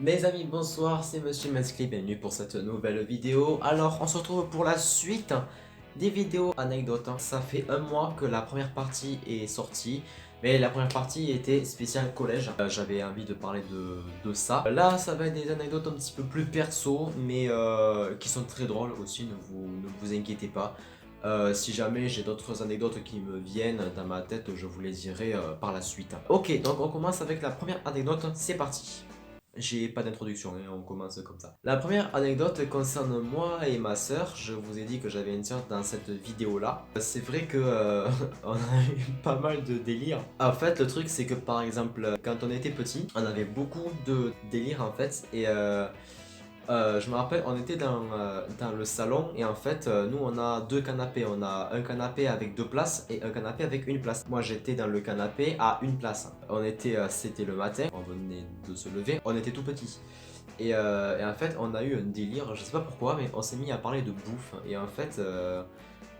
Mes amis, bonsoir, c'est Monsieur Mescli, bienvenue pour cette nouvelle vidéo. Alors, on se retrouve pour la suite des vidéos anecdotes. Ça fait un mois que la première partie est sortie, mais la première partie était spéciale collège. J'avais envie de parler de ça. Là, ça va être des anecdotes un petit peu plus perso, mais qui sont très drôles aussi, ne vous inquiétez pas. Si jamais j'ai d'autres anecdotes qui me viennent dans ma tête, je vous les dirai par la suite. Ok, donc on commence avec la première anecdote, c'est parti. J'ai pas d'introduction, hein, on commence comme ça. La première anecdote concerne moi et ma sœur. Je vous ai dit que j'avais une sœur dans cette vidéo-là. C'est vrai que on a eu pas mal de délires. En fait, le truc c'est que par exemple, quand on était petit, on avait beaucoup de délires en fait. Et je me rappelle, on était dans le salon et en fait, nous on a deux canapés. On a un canapé avec deux places et un canapé avec une place. Moi j'étais dans le canapé à une place. C'était le matin, on venait de se lever, on était tout petit. Et en fait, on a eu un délire, je sais pas pourquoi, mais on s'est mis à parler de bouffe. Et en fait,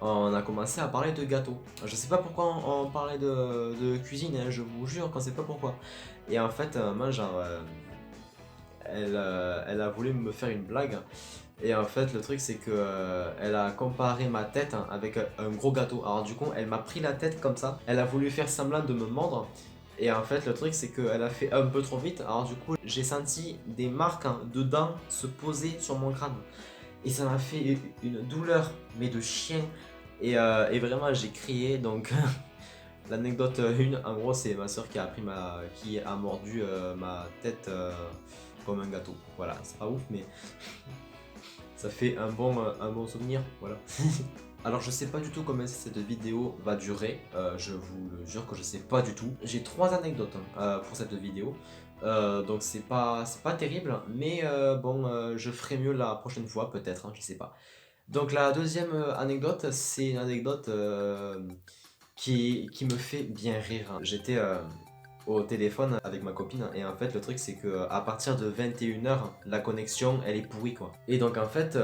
on a commencé à parler de gâteaux. Je sais pas pourquoi on parlait de cuisine, hein, je vous jure qu'on sait pas pourquoi. Et en fait, moi, genre, elle a voulu me faire une blague. Et en fait, le truc, c'est que elle a comparé ma tête avec un gros gâteau. Alors, du coup, elle m'a pris la tête comme ça. Elle a voulu faire semblant de me mordre. Et en fait, le truc, c'est qu'elle a fait un peu trop vite. Alors, du coup, j'ai senti des marques de dents se poser sur mon crâne. Et ça m'a fait une douleur, mais de chien. Et vraiment, j'ai crié. Donc, l'anecdote 1, en gros, c'est ma soeur qui a mordu ma tête comme un gâteau. Voilà, c'est pas ouf, mais ça fait un bon souvenir. Voilà. Alors je sais pas du tout combien cette vidéo va durer, je vous le jure que je sais pas du tout. J'ai trois anecdotes pour cette vidéo, donc c'est pas terrible, mais bon, je ferai mieux la prochaine fois peut-être, hein, je sais pas. Donc la deuxième anecdote, c'est une anecdote qui me fait bien rire. J'étais au téléphone avec ma copine et en fait le truc c'est que à partir de 21h la connexion elle est pourrie quoi. Et donc en fait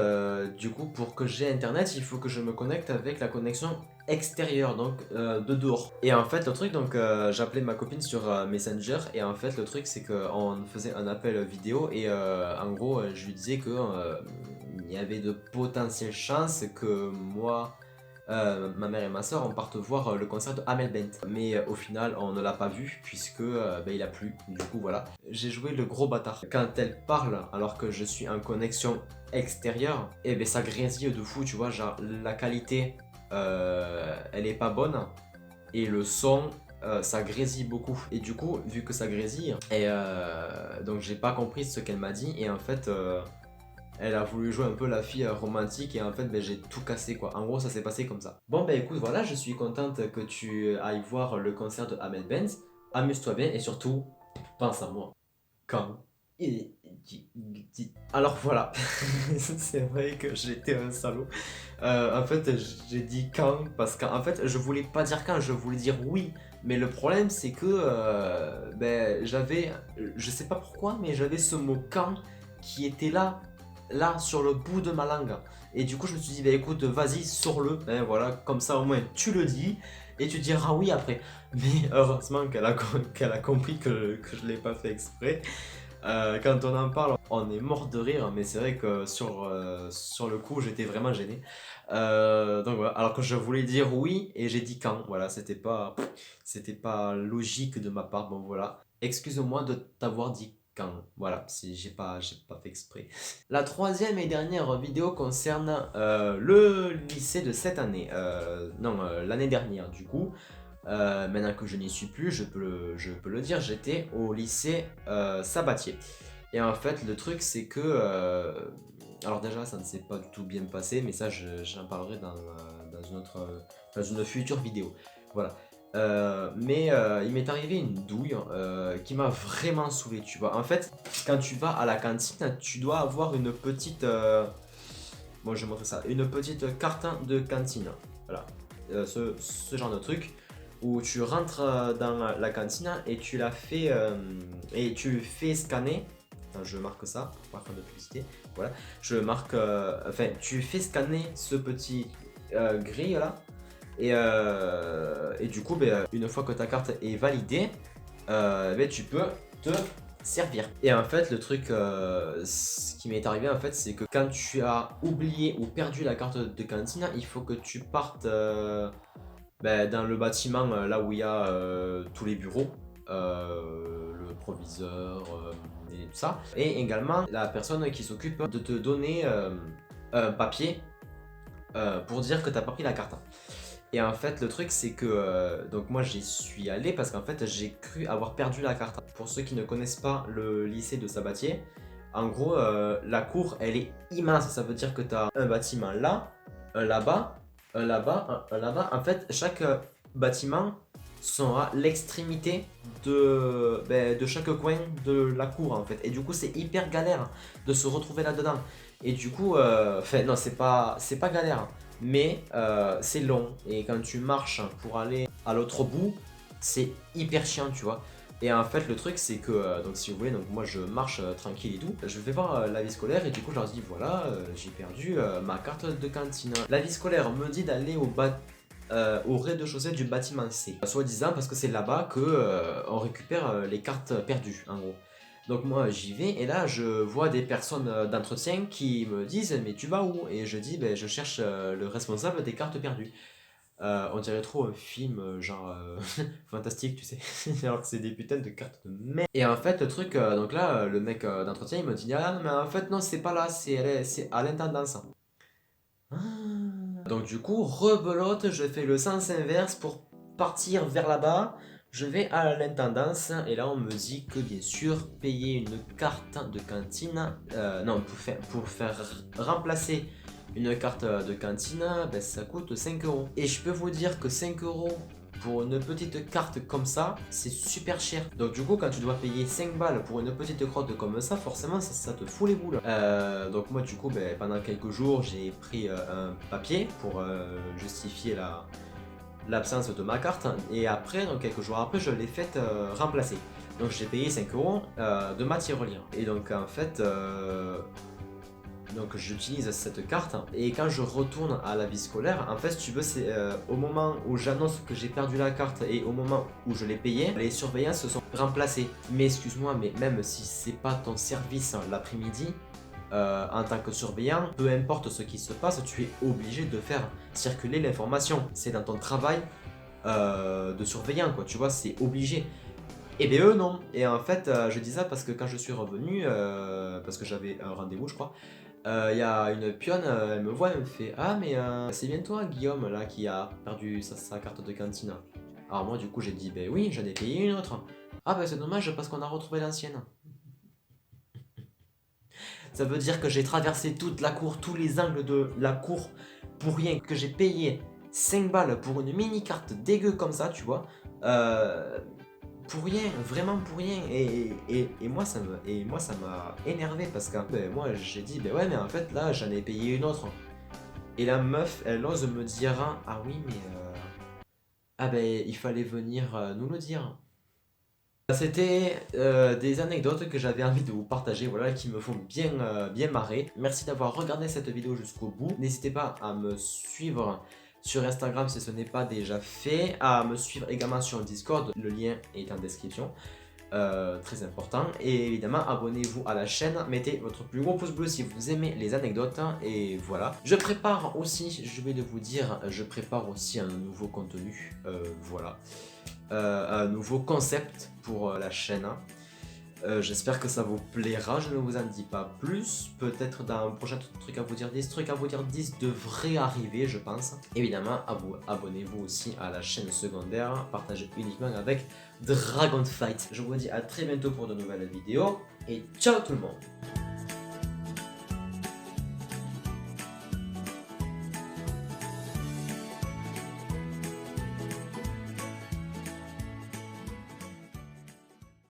du coup pour que j'ai internet il faut que je me connecte avec la connexion extérieure donc de dehors. Et en fait le truc donc j'appelais ma copine sur Messenger et en fait le truc c'est qu'on faisait un appel vidéo et en gros je lui disais que il y avait de potentielles chances que moi ma mère et ma soeur on parte voir le concert de Amel Bent. Mais au final on ne l'a pas vu puisque il a plu. Du coup voilà. J'ai joué le gros bâtard. Quand elle parle alors que je suis en connexion extérieure, et ben ça grésille de fou tu vois. Genre la qualité elle est pas bonne et le son ça grésille beaucoup. Et du coup vu que ça grésille et donc j'ai pas compris ce qu'elle m'a dit et en fait elle a voulu jouer un peu la fille romantique et en fait j'ai tout cassé quoi. En gros ça s'est passé comme ça. Bon écoute voilà, je suis contente que tu ailles voir le concert de Ahmed Benz. Amuse-toi bien et surtout pense à moi. Quand alors voilà, c'est vrai que j'étais un salaud. En fait j'ai dit quand parce qu'en fait je voulais pas dire quand, je voulais dire oui. Mais le problème c'est que j'avais, je sais pas pourquoi, mais j'avais ce mot quand qui était là sur le bout de ma langue. Et du coup je me suis dit bah écoute vas-y sors-le, hein, voilà, comme ça au moins tu le dis et tu diras oui après. Mais heureusement qu'elle a compris que je l'ai pas fait exprès. Quand on en parle on est mort de rire, mais c'est vrai que sur le coup j'étais vraiment gêné. Donc voilà, alors que je voulais dire oui et j'ai dit quand, voilà, c'était pas logique de ma part, bon voilà. Excuse-moi de t'avoir dit quand, voilà, si j'ai pas fait exprès. La troisième et dernière vidéo concerne le lycée de cette année, non, l'année dernière du coup. Maintenant que je n'y suis plus, je peux le dire, j'étais au lycée Sabatier. Et en fait, le truc, c'est que. Alors, déjà, ça ne s'est pas du tout bien passé, mais ça, j'en parlerai dans une future vidéo. Voilà. Mais il m'est arrivé une douille qui m'a vraiment saoulé, tu vois. En fait, quand tu vas à la cantine, tu dois avoir une petite. Bon, je vais montrer ça. Une petite carte de cantine. Voilà. Ce genre de truc où tu rentres dans la cantine et tu fais scanner. Attends, je marque ça, par contre de publicité. Voilà, je marque. Enfin, tu fais scanner ce petit grille là. Et du coup, une fois que ta carte est validée, tu peux te servir. Et en fait, le truc, ce qui m'est arrivé en fait, c'est que quand tu as oublié ou perdu la carte de cantine, il faut que tu partes dans le bâtiment là où il y a tous les bureaux, le proviseur et tout ça. Et également la personne qui s'occupe de te donner un papier pour dire que t'as pas pris la carte. Et en fait, le truc, c'est que donc moi j'y suis allé parce qu'en fait j'ai cru avoir perdu la carte. Pour ceux qui ne connaissent pas le lycée de Sabatier, en gros, la cour elle est immense. Ça veut dire que tu as un bâtiment là, un là-bas, un là-bas, un là-bas. En fait, chaque bâtiment sont à l'extrémité de chaque coin de la cour en fait. Et du coup, c'est hyper galère de se retrouver là-dedans. Et du coup, enfin, non, c'est pas galère mais c'est long et quand tu marches pour aller à l'autre bout, c'est hyper chiant, tu vois. Et en fait, le truc, c'est que, donc si vous voulez, donc moi je marche tranquille et tout, je vais voir la vie scolaire et du coup, je leur dis voilà, j'ai perdu ma carte de cantine. La vie scolaire me dit d'aller au rez-de-chaussée du bâtiment C, soi-disant parce que c'est là-bas que on récupère les cartes perdues, en gros. Donc moi j'y vais et là je vois des personnes d'entretien qui me disent mais tu vas où? Et je dis ben je cherche le responsable des cartes perdues. On dirait trop un film genre fantastique tu sais, alors que c'est des putains de cartes de merde. Et en fait le truc, donc là le mec d'entretien il me dit ah non mais en fait non c'est pas là, c'est à l'intendance. Ah. Donc du coup, rebelote, je fais le sens inverse pour partir vers là-bas. Je vais à l'intendance et là on me dit que bien sûr payer une carte de cantine, non pour faire remplacer une carte de cantine, ben, ça coûte 5 euros. Et je peux vous dire que 5 euros pour une petite carte comme ça, c'est super cher. Donc du coup, quand tu dois payer 5 balles pour une petite crotte comme ça, forcément, ça te fout les boules. Donc moi, du coup, ben, pendant quelques jours, j'ai pris un papier pour justifier l'absence de ma carte. Et après, donc quelques jours après, je l'ai faite remplacer. Donc j'ai payé 5 euros de ma tirelire. Et donc en fait, donc j'utilise cette carte et quand je retourne à la vie scolaire, en fait si tu veux c'est au moment où j'annonce que j'ai perdu la carte et au moment où je l'ai payé, les surveillants se sont remplacés. Mais excuse-moi, mais même si c'est pas ton service l'après-midi, en tant que surveillant, peu importe ce qui se passe, tu es obligé de faire circuler l'information. C'est dans ton travail de surveillant quoi, tu vois, c'est obligé. Et bien eux non. Et en fait je dis ça parce que quand je suis revenu, parce que j'avais un rendez-vous je crois, il y a une pionne, elle me voit, elle me fait ah mais c'est bien toi Guillaume là qui a perdu sa carte de cantine. Alors moi du coup j'ai dit ben oui j'en ai payé une autre. Ah ben c'est dommage parce qu'on a retrouvé l'ancienne. Ça veut dire que j'ai traversé toute la cour, tous les angles de la cour pour rien, que j'ai payé 5 balles pour une mini carte dégueu comme ça tu vois. Pour rien, vraiment pour rien. Et moi ça m'a énervé parce que ben, moi j'ai dit ben ouais mais en fait là j'en ai payé une autre. Et la meuf elle ose me dire ah oui mais ah ben il fallait venir nous le dire. C'était des anecdotes que j'avais envie de vous partager, voilà, qui me font bien marrer. Merci d'avoir regardé cette vidéo jusqu'au bout. N'hésitez pas à me suivre sur Instagram si ce n'est pas déjà fait, à me suivre également sur Discord, le lien est en description. Très important. Et évidemment, abonnez-vous à la chaîne, mettez votre plus gros pouce bleu si vous aimez les anecdotes. Et voilà. Je prépare aussi, je vais vous dire, je prépare aussi un nouveau contenu. Voilà. Un nouveau concept pour la chaîne. J'espère que ça vous plaira, je ne vous en dis pas plus. Peut-être dans un prochain truc à vous dire 10, truc à vous dire 10 devrait arriver, je pense. Évidemment, abonnez-vous aussi à la chaîne secondaire, partagez uniquement avec Dragonfight. Je vous dis à très bientôt pour de nouvelles vidéos et ciao tout le monde.